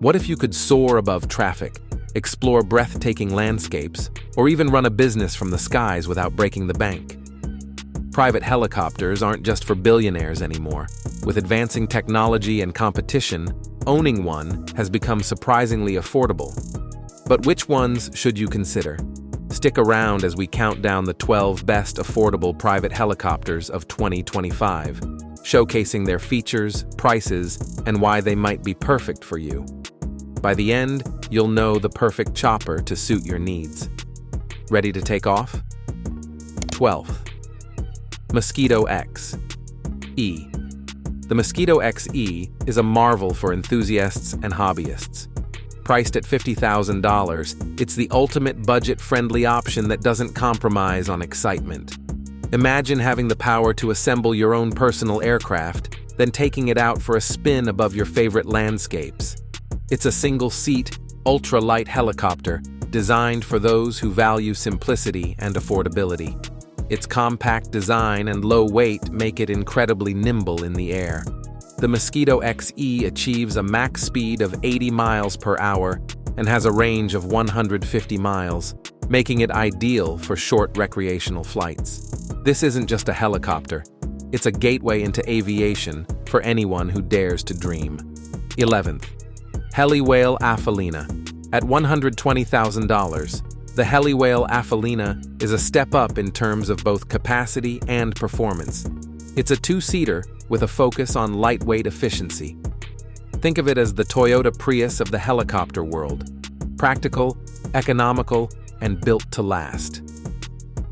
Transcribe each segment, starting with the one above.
What if you could soar above traffic, explore breathtaking landscapes, or even run a business from the skies without breaking the bank? Private helicopters aren't just for billionaires anymore. With advancing technology and competition, owning one has become surprisingly affordable. But which ones should you consider? Stick around as we count down the 12 best affordable private helicopters of 2025, showcasing their features, prices, and why they might be perfect for you. By the end, you'll know the perfect chopper to suit your needs. Ready to take off? 12th. Mosquito XE. The Mosquito XE is a marvel for enthusiasts and hobbyists. Priced at $50,000, it's the ultimate budget-friendly option that doesn't compromise on excitement. Imagine having the power to assemble your own personal aircraft, then taking it out for a spin above your favorite landscapes. It's a single-seat, ultra-light helicopter designed for those who value simplicity and affordability. Its compact design and low weight make it incredibly nimble in the air. The Mosquito XE achieves a max speed of 80 miles per hour and has a range of 150 miles, making it ideal for short recreational flights. This isn't just a helicopter, it's a gateway into aviation for anyone who dares to dream. 11th. Heli Afina. At $120,000, the Heli Afina is a step up in terms of both capacity and performance. It's a two-seater with a focus on lightweight efficiency. Think of it as the Toyota Prius of the helicopter world. Practical, economical, and built to last.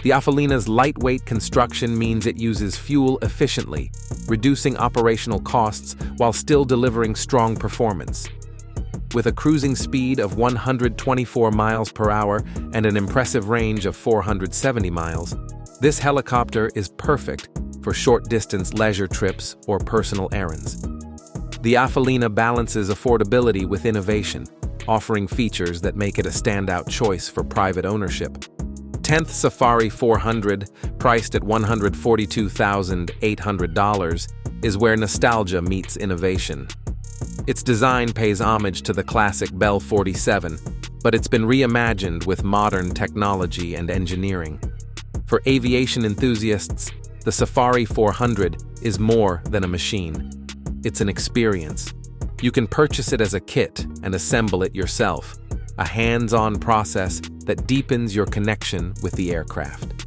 The Afina's lightweight construction means it uses fuel efficiently, reducing operational costs while still delivering strong performance. With a cruising speed of 124 miles per hour and an impressive range of 470 miles, this helicopter is perfect for short-distance leisure trips or personal errands. The Afina balances affordability with innovation, offering features that make it a standout choice for private ownership. 10th Safari 400, priced at $142,800, is where nostalgia meets innovation. Its design pays homage to the classic Bell 47, but it's been reimagined with modern technology and engineering. For aviation enthusiasts, the Safari 400 is more than a machine. It's an experience. You can purchase it as a kit and assemble it yourself, a hands-on process that deepens your connection with the aircraft.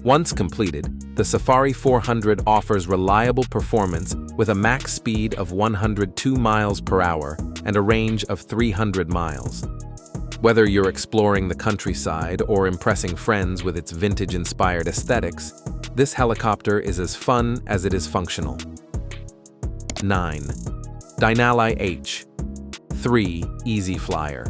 Once completed, the Safari 400 offers reliable performance with a max speed of 102 miles per hour and a range of 300 miles. Whether you're exploring the countryside or impressing friends with its vintage-inspired aesthetics, this helicopter is as fun as it is functional. 9. Denali H3 Easy Flyer.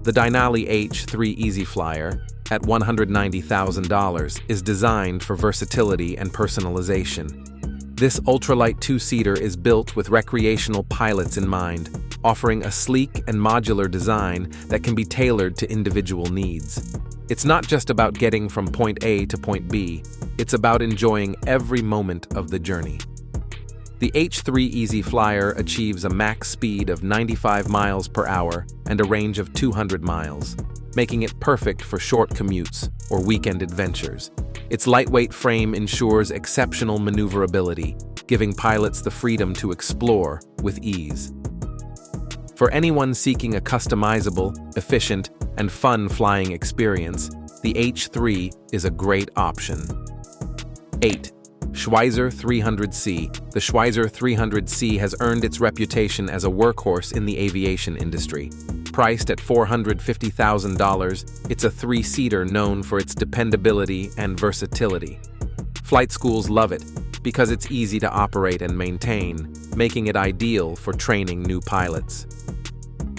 The Denali H3 Easy Flyer, at $190,000, is designed for versatility and personalization. This ultralight two-seater is built with recreational pilots in mind, offering a sleek and modular design that can be tailored to individual needs. It's not just about getting from point A to point B, it's about enjoying every moment of the journey. The H3 Easy Flyer achieves a max speed of 95 miles per hour and a range of 200 miles, making it perfect for short commutes or weekend adventures. Its lightweight frame ensures exceptional maneuverability, giving pilots the freedom to explore with ease. For anyone seeking a customizable, efficient, and fun flying experience, the H3 is a great option. 8. Schwerer 300C. The Schwerer 300C has earned its reputation as a workhorse in the aviation industry. Priced at $450,000, it's a three-seater known for its dependability and versatility. Flight schools love it because it's easy to operate and maintain, making it ideal for training new pilots.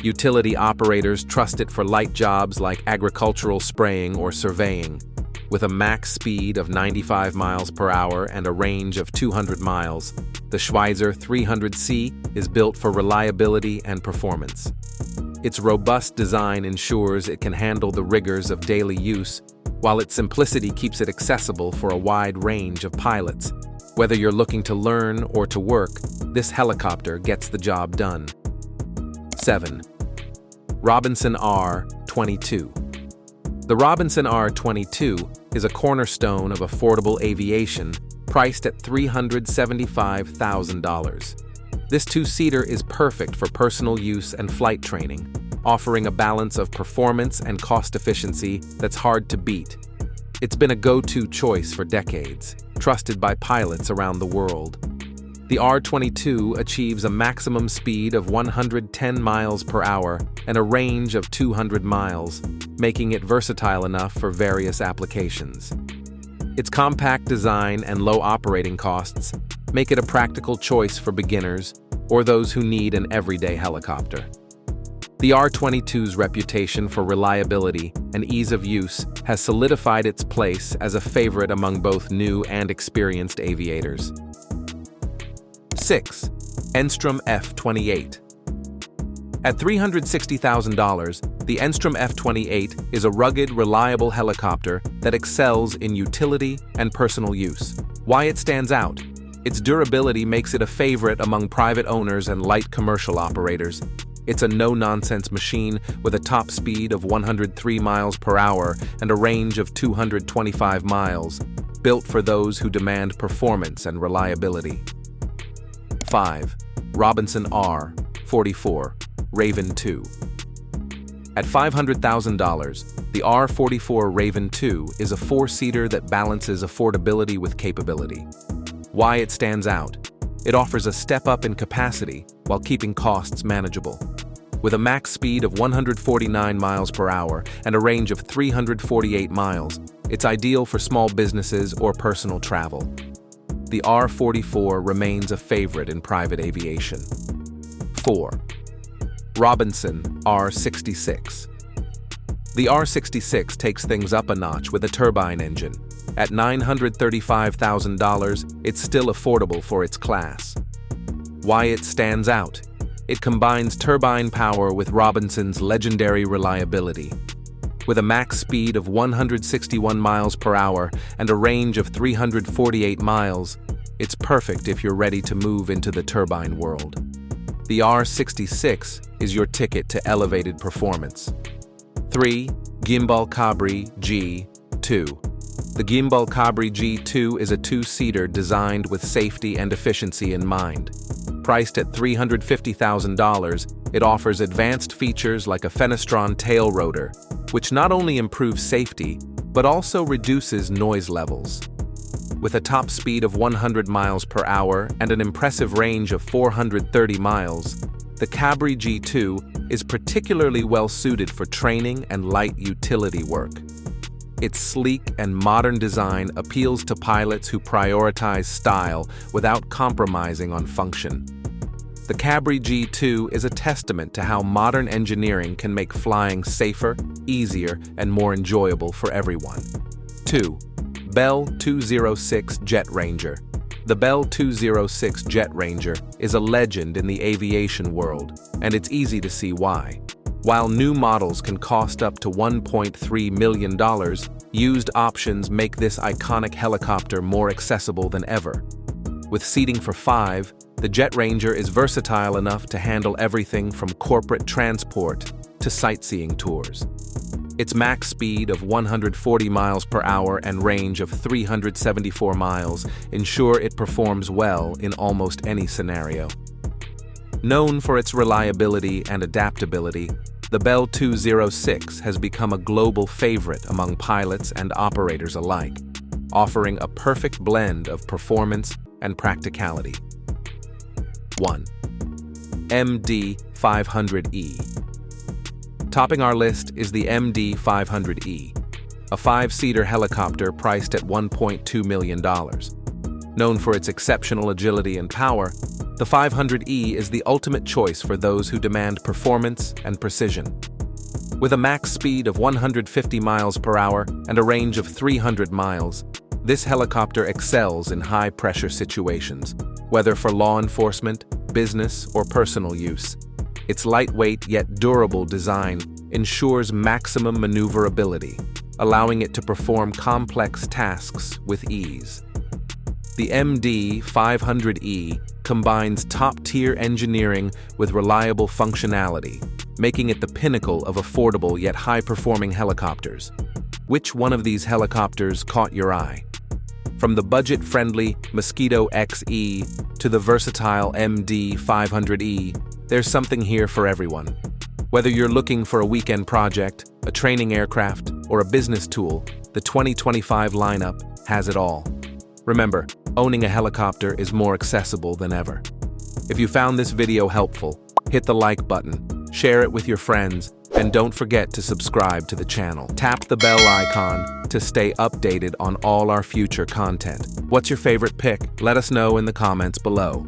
Utility operators trust it for light jobs like agricultural spraying or surveying. With a max speed of 95 miles per hour and a range of 200 miles, the Schwerer 300C is built for reliability and performance. Its robust design ensures it can handle the rigors of daily use, while its simplicity keeps it accessible for a wide range of pilots. Whether you're looking to learn or to work, this helicopter gets the job done. 7. Robinson R22. The Robinson R22 is a cornerstone of affordable aviation, priced at $375,000. This two-seater is perfect for personal use and flight training, offering a balance of performance and cost efficiency that's hard to beat. It's been a go-to choice for decades, trusted by pilots around the world. The R22 achieves a maximum speed of 110 miles per hour and a range of 200 miles, making it versatile enough for various applications. Its compact design and low operating costs make it a practical choice for beginners or those who need an everyday helicopter. The R22's reputation for reliability and ease of use has solidified its place as a favorite among both new and experienced aviators. 6. Enstrom F28. At $360,000, the Enstrom F28 is a rugged, reliable helicopter that excels in utility and personal use. Why it stands out? Its durability makes it a favorite among private owners and light commercial operators. It's a no-nonsense machine with a top speed of 103 miles per hour and a range of 225 miles, built for those who demand performance and reliability. 5. Robinson R44 Raven 2. At $500,000, the R44 Raven 2 is a four-seater that balances affordability with capability. Why it stands out? It offers a step up in capacity while keeping costs manageable. With a max speed of 149 miles per hour and a range of 348 miles, it's ideal for small businesses or personal travel. The R44 remains a favorite in private aviation. 4. Robinson R66. The R66 takes things up a notch with a turbine engine. At $935,000, it's still affordable for its class. Why it stands out? It combines turbine power with Robinson's legendary reliability. With a max speed of 161 miles per hour and a range of 348 miles, it's perfect if you're ready to move into the turbine world. The R66 is your ticket to elevated performance. 3. Gimbal Cabri G2. The Gimbal Cabri G2 is a two-seater designed with safety and efficiency in mind. Priced at $350,000, it offers advanced features like a fenestron tail rotor, which not only improves safety, but also reduces noise levels. With a top speed of 100 miles per hour and an impressive range of 430 miles, the Cabri G2 is particularly well suited for training and light utility work. Its sleek and modern design appeals to pilots who prioritize style without compromising on function. The Cabri G2 is a testament to how modern engineering can make flying safer, easier, and more enjoyable for everyone. 2. Bell 206 Jet Ranger. The Bell 206 Jet Ranger is a legend in the aviation world, and it's easy to see why. While new models can cost up to $1.3 million, used options make this iconic helicopter more accessible than ever. With seating for 5, the Jet Ranger is versatile enough to handle everything from corporate transport to sightseeing tours. Its max speed of 140 miles per hour and range of 374 miles ensure it performs well in almost any scenario. Known for its reliability and adaptability, the Bell 206 has become a global favorite among pilots and operators alike, offering a perfect blend of performance and practicality. 1. MD-500E. Topping our list is the MD-500E, a 5-seater helicopter priced at $1.2 million. Known for its exceptional agility and power, the 500E is the ultimate choice for those who demand performance and precision. With a max speed of 150 miles per hour and a range of 300 miles, this helicopter excels in high-pressure situations, whether for law enforcement, business, or personal use. Its lightweight yet durable design ensures maximum maneuverability, allowing it to perform complex tasks with ease. The MD-500E combines top-tier engineering with reliable functionality, making it the pinnacle of affordable yet high-performing helicopters. Which one of these helicopters caught your eye? From the budget-friendly Mosquito XE to the versatile MD500E, there's something here for everyone. Whether you're looking for a weekend project, a training aircraft, or a business tool, the 2025 lineup has it all. Remember, owning a helicopter is more accessible than ever. If you found this video helpful, hit the like button, share it with your friends, and don't forget to subscribe to the channel. Tap the bell icon to stay updated on all our future content. What's your favorite pick? Let us know in the comments below.